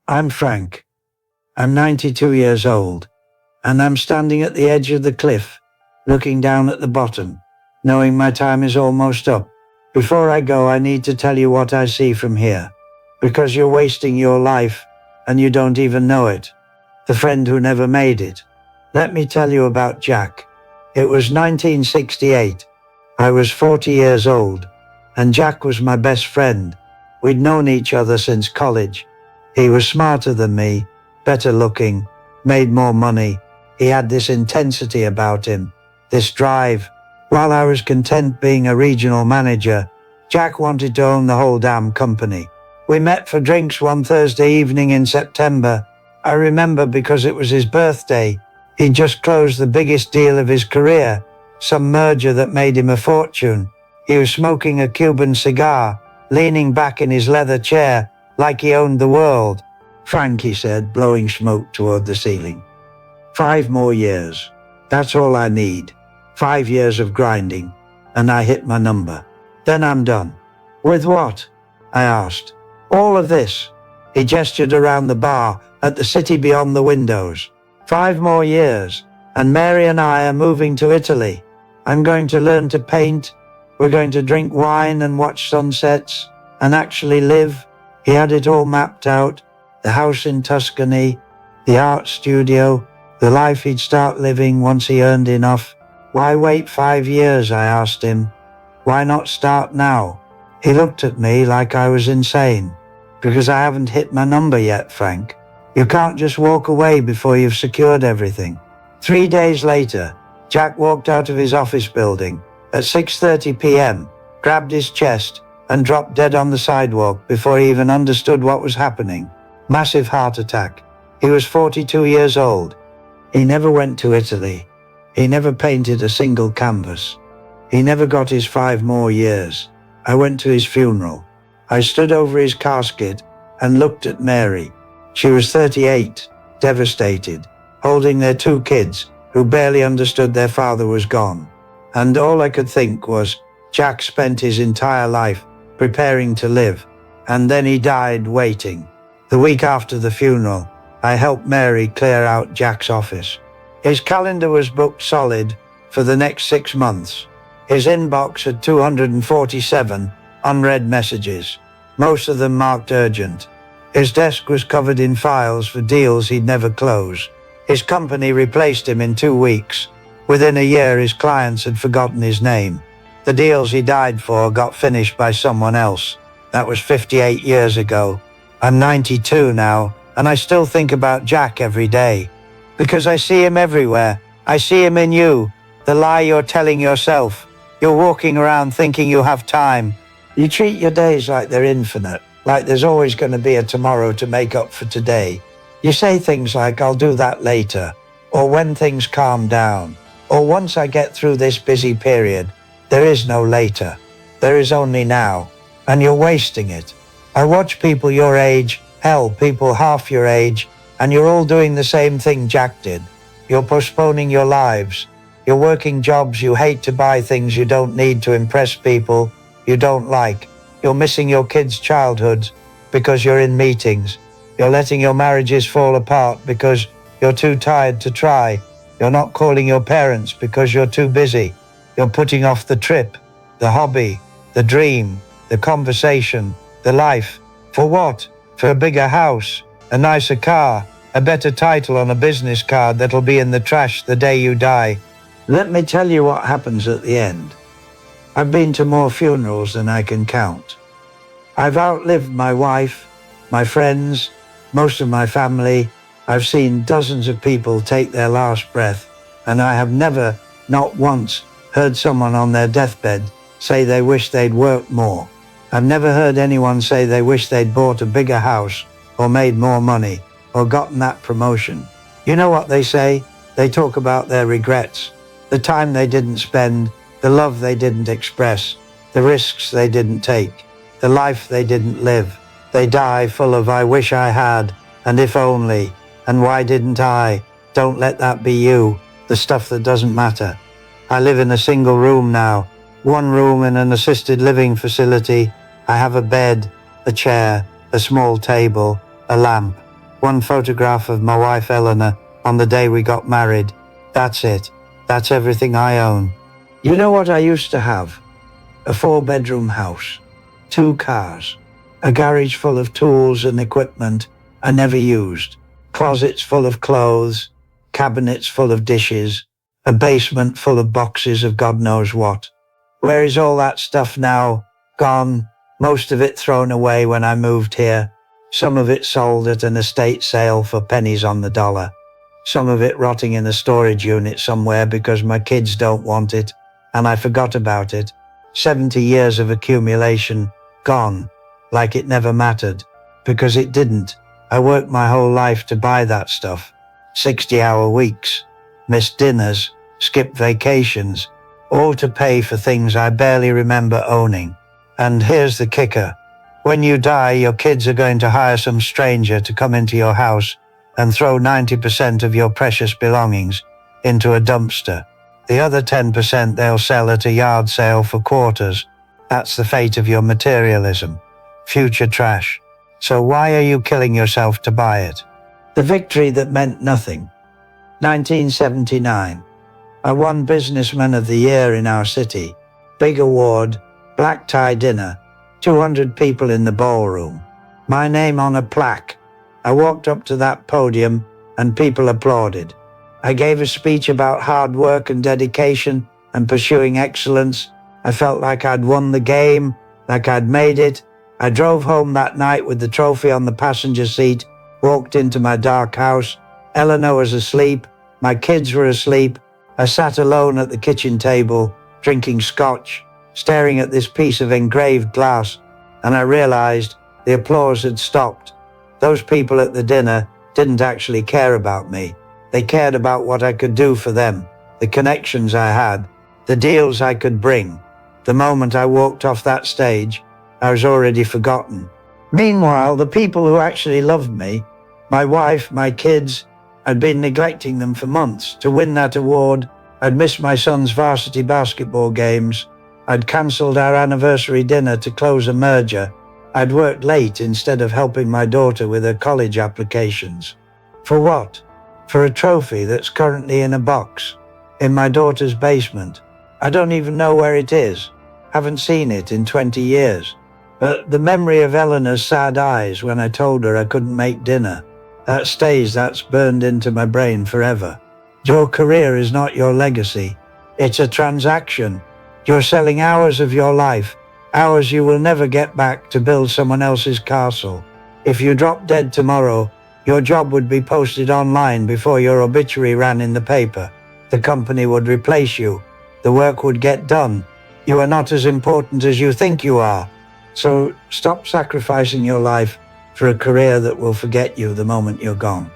I'm Frank. I'm 92 years old, and I'm standing at the edge of the cliff, looking down at the bottom, knowing my time is almost up. Before I go, I need to tell you what I see from here, because you're wasting your life, and you don't even know it. The friend who never made it. Let me tell you about Jack. It was 1968. I was 40 years old, and Jack was my best friend. We'd known each other since college. He was smarter than me, better looking, made more money. He had this intensity about him, this drive. While I was content being a regional manager, Jack wanted to own the whole damn company. We met for drinks one Thursday evening in September. I remember because it was his birthday. He'd just closed the biggest deal of his career, some merger that made him a fortune. He was smoking a Cuban cigar, leaning back in his leather chair, like he owned the world. "Frank," he said, blowing smoke toward the ceiling. 5 more years. That's all I need. 5 years of grinding, and I hit my number. Then I'm done. With what? I asked. All of this. He gestured around the bar at the city beyond the windows. 5 more years, and Mary and I are moving to Italy. I'm going to learn to paint. We're going to drink wine and watch sunsets, and actually live. He had it all mapped out. The house in Tuscany, the art studio, the life he'd start living once he earned enough. Why wait 5 years, I asked him. Why not start now? He looked at me like I was insane. Because I haven't hit my number yet, Frank. You can't just walk away before you've secured everything. 3 days later, Jack walked out of his office building at 6:30 p.m., grabbed his chest, and dropped dead on the sidewalk before he even understood what was happening. Massive heart attack. He was 42 years old. He never went to Italy. He never painted a single canvas. He never got his 5 more years. I went to his funeral. I stood over his casket and looked at Mary. She was 38, devastated, holding their 2 kids who barely understood their father was gone. And all I could think was, Jack spent his entire life preparing to live, and then he died waiting. The week after the funeral, I helped Mary clear out Jack's office. His calendar was booked solid for the next 6 months. His inbox had 247 unread messages, most of them marked urgent. His desk was covered in files for deals he'd never close. His company replaced him in 2 weeks. Within a year, his clients had forgotten his name. The deals he died for got finished by someone else. That was 58 years ago. I'm 92 now, and I still think about Jack every day. Because I see him everywhere. I see him in you, the lie you're telling yourself. You're walking around thinking you have time. You treat your days like they're infinite, like there's always going to be a tomorrow to make up for today. You say things like, I'll do that later, or when things calm down, or once I get through this busy period. There is no later. There is only now, and you're wasting it. I watch people your age, hell, people half your age, and you're all doing the same thing Jack did. You're postponing your lives. You're working jobs you hate to buy things you don't need to impress people you don't like. You're missing your kids' childhoods because you're in meetings. You're letting your marriages fall apart because you're too tired to try. You're not calling your parents because you're too busy. You're putting off the trip, the hobby, the dream, the conversation, the life. For what? For a bigger house, a nicer car, a better title on a business card that'll be in the trash the day you die. Let me tell you what happens at the end. I've been to more funerals than I can count. I've outlived my wife, my friends, most of my family. I've seen dozens of people take their last breath, and I have never, not once, heard someone on their deathbed say they wish they'd worked more. I've never heard anyone say they wish they'd bought a bigger house, or made more money, or gotten that promotion. You know what they say? They talk about their regrets, the time they didn't spend, the love they didn't express, the risks they didn't take, the life they didn't live. They die full of I wish I had, and if only, and why didn't I? Don't let that be you, the stuff that doesn't matter. I live in a single room now, 1 room in an assisted living facility. I have a bed, a chair, a small table, a lamp. One photograph of my wife Eleanor on the day we got married. That's it. That's everything I own. You know what I used to have? A 4-bedroom house, 2 cars, a garage full of tools and equipment I never used, closets full of clothes, cabinets full of dishes, a basement full of boxes of God knows what. Where is all that stuff now? Gone. Most of it thrown away when I moved here. Some of it sold at an estate sale for pennies on the dollar. Some of it rotting in a storage unit somewhere because my kids don't want it, and I forgot about it. 70 years of accumulation, gone, like it never mattered, because it didn't. I worked my whole life to buy that stuff. 60-hour weeks, missed dinners, skipped vacations, all to pay for things I barely remember owning. And here's the kicker. When you die, your kids are going to hire some stranger to come into your house and throw 90% of your precious belongings into a dumpster. The other 10% they'll sell at a yard sale for quarters. That's the fate of your materialism. Future trash. So why are you killing yourself to buy it? The victory that meant nothing. 1979. I won Businessman of the Year in our city. Big award, black tie dinner, 200 people in the ballroom. My name on a plaque. I walked up to that podium and people applauded. I gave a speech about hard work and dedication and pursuing excellence. I felt like I'd won the game, like I'd made it. I drove home that night with the trophy on the passenger seat, walked into my dark house. Eleanor was asleep. My kids were asleep. I sat alone at the kitchen table, drinking scotch, staring at this piece of engraved glass, and I realized the applause had stopped. Those people at the dinner didn't actually care about me. They cared about what I could do for them, the connections I had, the deals I could bring. The moment I walked off that stage, I was already forgotten. Meanwhile, the people who actually loved me, my wife, my kids, I'd been neglecting them for months. To win that award, I'd missed my son's varsity basketball games. I'd cancelled our anniversary dinner to close a merger. I'd worked late instead of helping my daughter with her college applications. For what? For a trophy that's currently in a box, in my daughter's basement. I don't even know where it is. Haven't seen it in 20 years. But the memory of Eleanor's sad eyes when I told her I couldn't make dinner, that's burned into my brain forever. Your career is not your legacy. It's a transaction. You're selling hours of your life, hours you will never get back to build someone else's castle. If you drop dead tomorrow, your job would be posted online before your obituary ran in the paper. The company would replace you. The work would get done. You are not as important as you think you are. So stop sacrificing your life for a career that will forget you the moment you're gone.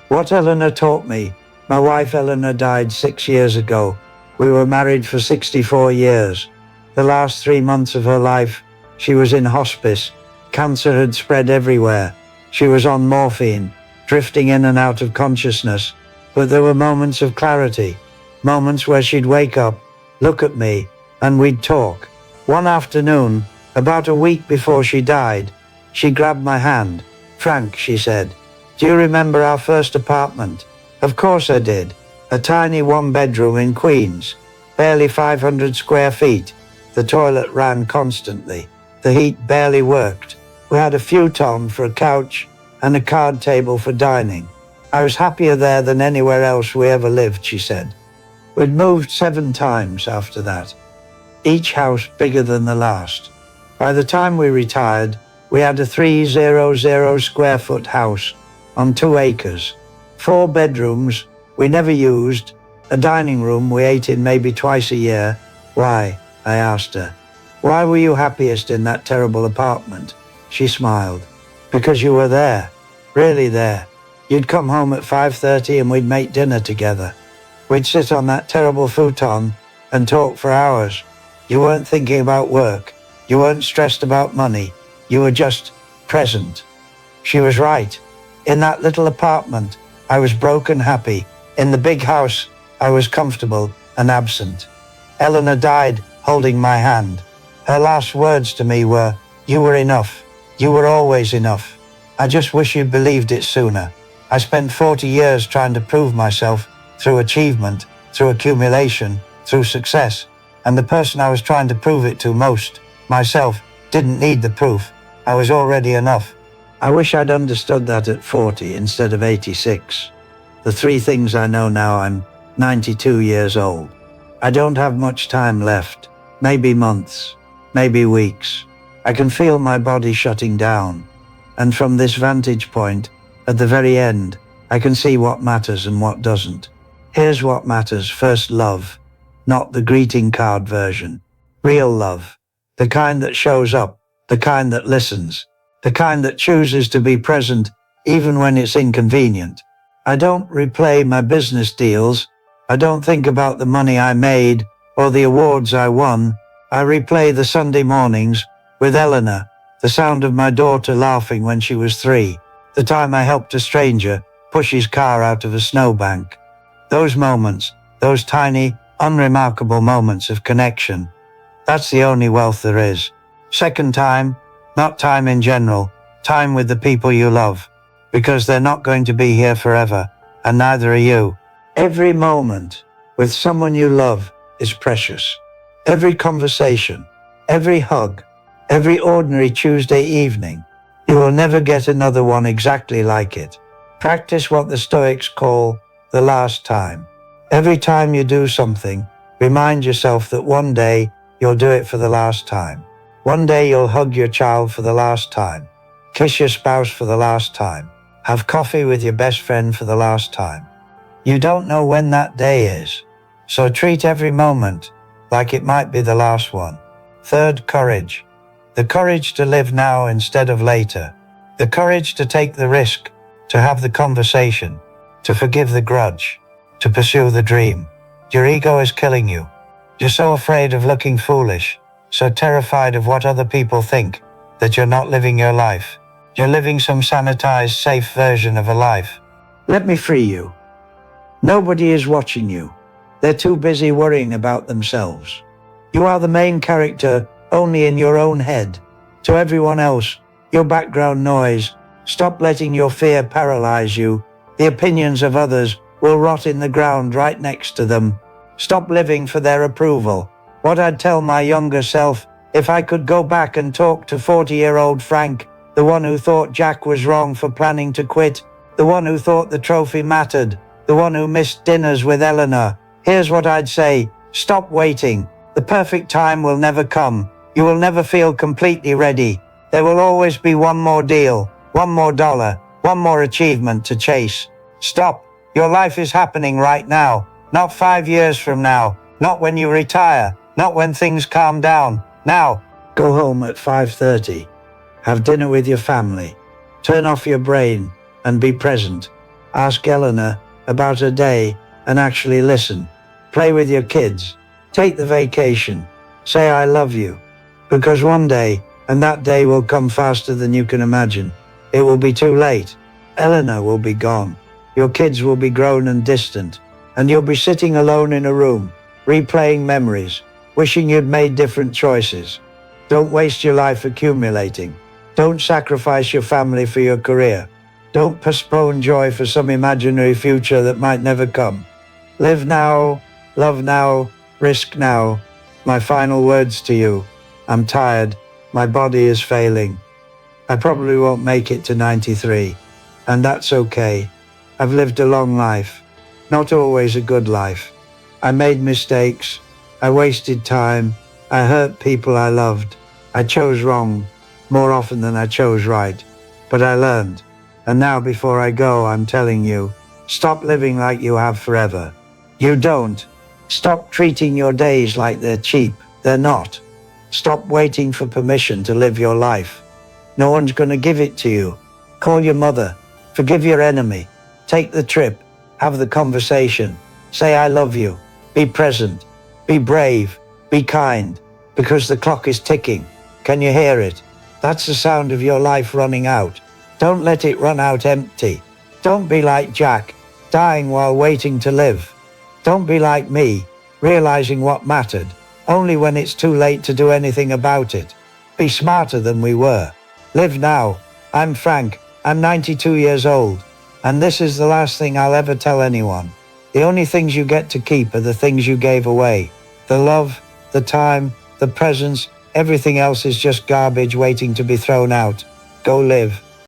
What Eleanor taught me, my wife Eleanor died 6 years ago. We were married for 64 years. The last 3 months of her life, she was in hospice. Cancer had spread everywhere. She was on morphine, drifting in and out of consciousness. But there were moments of clarity, moments where she'd wake up, look at me, and we'd talk. One afternoon, about a week before she died, she grabbed my hand. "Frank," she said, "do you remember our first apartment?" Of course I did. A tiny 1-bedroom in Queens, barely 500 square feet. The toilet ran constantly. The heat barely worked. We had a futon for a couch and a card table for dining. I was happier there than anywhere else we ever lived, she said. We'd moved 7 times after that, each house bigger than the last. By the time we retired, we had a 300 square foot house on 2 acres, 4 bedrooms we never used, a dining room we ate in maybe twice a year. Why? I asked her. Why were you happiest in that terrible apartment? She smiled. Because you were there, really there. You'd come home at 5:30 and we'd make dinner together. We'd sit on that terrible futon and talk for hours. You weren't thinking about work. You weren't stressed about money. You were just present. She was right. In that little apartment, I was broken happy. In the big house, I was comfortable and absent. Eleanor died holding my hand. Her last words to me were, "You were enough. You were always enough. I just wish you'd believed it sooner." I spent 40 years trying to prove myself through achievement, through accumulation, through success. And the person I was trying to prove it to most, myself, didn't need the proof. I was already enough. I wish I'd understood that at 40 instead of 86. The three things I know now: I'm 92 years old. I don't have much time left. Maybe months, maybe weeks. I can feel my body shutting down. And from this vantage point, at the very end, I can see what matters and what doesn't. Here's what matters. First, love. Not the greeting card version. Real love. The kind that shows up. The kind that listens. The kind that chooses to be present even when it's inconvenient. I don't replay my business deals. I don't think about the money I made or the awards I won. I replay the Sunday mornings with Eleanor, the sound of my daughter laughing when she was 3, the time I helped a stranger push his car out of a snowbank. Those moments, those tiny, unremarkable moments of connection, that's the only wealth there is. Second, time, not time in general, time with the people you love, because they're not going to be here forever, and neither are you. Every moment with someone you love is precious. Every conversation, every hug, every ordinary Tuesday evening. You will never get another one exactly like it. Practice what the Stoics call the last time. Every time you do something, remind yourself that one day you'll do it for the last time. One day you'll hug your child for the last time, kiss your spouse for the last time, have coffee with your best friend for the last time. You don't know when that day is, so treat every moment like it might be the last one. Third, courage. The courage to live now instead of later. The courage to take the risk, to have the conversation, to forgive the grudge, to pursue the dream. Your ego is killing you. You're so afraid of looking foolish, so terrified of what other people think, that you're not living your life. You're living some sanitized, safe version of a life. Let me free you. Nobody is watching you. They're too busy worrying about themselves. You are the main character only in your own head. To everyone else, your background noise. Stop letting your fear paralyze you. The opinions of others will rot in the ground right next to them. Stop living for their approval. What I'd tell my younger self if I could go back and talk to 40-year-old Frank, the one who thought Jack was wrong for planning to quit, the one who thought the trophy mattered, the one who missed dinners with Eleanor. Here's what I'd say: stop waiting. The perfect time will never come. You will never feel completely ready. There will always be one more deal, one more dollar, one more achievement to chase. Stop. Your life is happening right now, not 5 years from now, not when you retire, not when things calm down. Now. Go home at 5:30. Have dinner with your family. Turn off your brain and be present. Ask Eleanor about her day and actually listen. Play with your kids. Take the vacation. Say I love you. Because one day, and that day will come faster than you can imagine, it will be too late. Eleanor will be gone. Your kids will be grown and distant, and you'll be sitting alone in a room, replaying memories, wishing you'd made different choices. Don't waste your life accumulating. Don't sacrifice your family for your career. Don't postpone joy for some imaginary future that might never come. Live now, love now, risk now. My final words to you: I'm tired. My body is failing. I probably won't make it to 93, and that's okay. I've lived a long life, not always a good life. I made mistakes. I wasted time. I hurt people I loved. I chose wrong more often than I chose right, but I learned. And now, before I go, I'm telling you, stop living like you have forever. You don't. Stop treating your days like they're cheap. They're not. Stop waiting for permission to live your life. No one's going to give it to you. Call your mother. Forgive your enemy. Take the trip. Have the conversation. Say I love you. Be present. Be brave. Be kind. Because the clock is ticking. Can you hear it? That's the sound of your life running out. Don't let it run out empty. Don't be like Jack, dying while waiting to live. Don't be like me, realizing what mattered only when it's too late to do anything about it. Be smarter than we were. Live now. I'm Frank. I'm 92 years old. And this is the last thing I'll ever tell anyone. The only things you get to keep are the things you gave away. The love, the time, the presence, everything else is just garbage waiting to be thrown out. Go live.